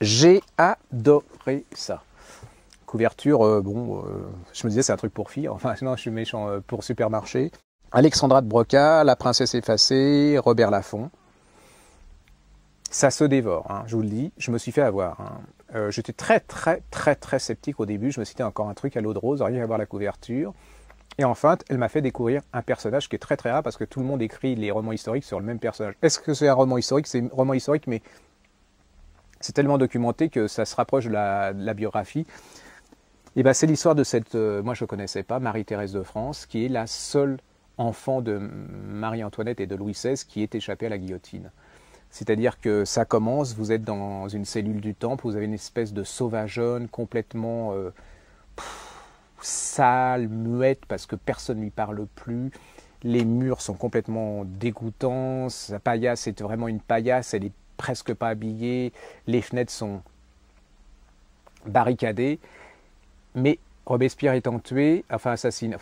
J'ai adoré ça. Couverture, je me disais c'est un truc pour filles, enfin non je suis méchant, pour supermarché. Alexandra de Broca, La princesse effacée, Robert Laffont. Ça se dévore, hein, je vous le dis, je me suis fait avoir. Hein. J'étais très sceptique au début, je me suis dit encore un truc à l'eau de rose, rien à voir la couverture. Et enfin, elle m'a fait découvrir un personnage qui est très rare parce que tout le monde écrit les romans historiques sur le même personnage. Est-ce que c'est un roman historique? C'est un roman historique, mais c'est tellement documenté que ça se rapproche de la biographie. Et ben, c'est l'histoire de cette, moi je ne connaissais pas, Marie-Thérèse de France, qui est la seule enfant de Marie-Antoinette et de Louis XVI qui est échappée à la guillotine. C'est-à-dire que ça commence, vous êtes dans une cellule du temple, vous avez une espèce de sauvageonne complètement sale, muette, parce que personne ne lui parle plus. Les murs sont complètement dégoûtants, sa paillasse est vraiment une paillasse, elle est presque pas habillée, les fenêtres sont barricadées. Mais Robespierre étant tué, assassiné,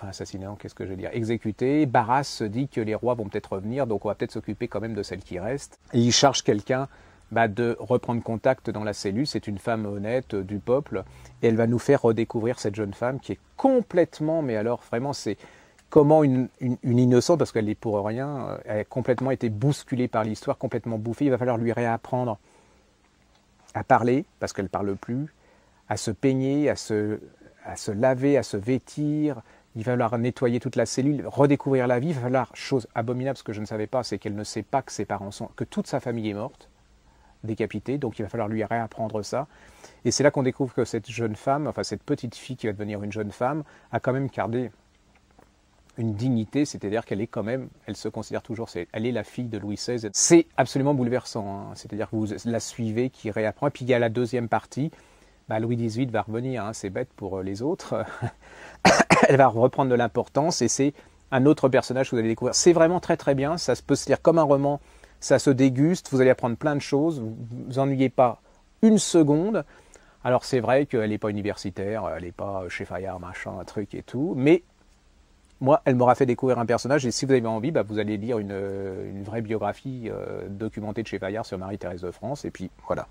qu'est-ce que je veux dire, exécuté, Barras se dit que les rois vont peut-être revenir, donc on va peut-être s'occuper quand même de celle qui reste. Et il charge quelqu'un de reprendre contact dans la cellule, c'est une femme honnête du peuple, et elle va nous faire redécouvrir cette jeune femme qui est complètement, mais alors vraiment c'est comment une innocente, parce qu'elle est pour rien, elle a complètement été bousculée par l'histoire, complètement bouffée, il va falloir lui réapprendre à parler, parce qu'elle ne parle plus, à se peigner, à se laver, à se vêtir, il va falloir nettoyer toute la cellule, redécouvrir la vie, il va falloir, chose abominable, ce que je ne savais pas, c'est qu'elle ne sait pas que ses parents sont, que toute sa famille est morte, décapitée, donc il va falloir lui réapprendre ça. Et c'est là qu'on découvre que cette jeune femme, enfin cette petite fille qui va devenir une jeune femme, a quand même gardé une dignité, c'est-à-dire qu'elle est quand même, elle se considère toujours, elle est la fille de Louis XVI. C'est absolument bouleversant, hein. C'est-à-dire que vous la suivez, qui réapprend, et puis il y a la deuxième partie, Louis XVIII va revenir, hein, c'est bête pour les autres, elle va reprendre de l'importance, et c'est un autre personnage que vous allez découvrir. C'est vraiment très bien, ça peut se lire comme un roman, ça se déguste, vous allez apprendre plein de choses, vous ne vous ennuyez pas une seconde. Alors c'est vrai qu'elle n'est pas universitaire, elle n'est pas chez Fayard, machin, un truc et tout, mais moi, elle m'aura fait découvrir un personnage, et si vous avez envie, vous allez lire une vraie biographie documentée de chez Fayard sur Marie-Thérèse de France, et puis voilà.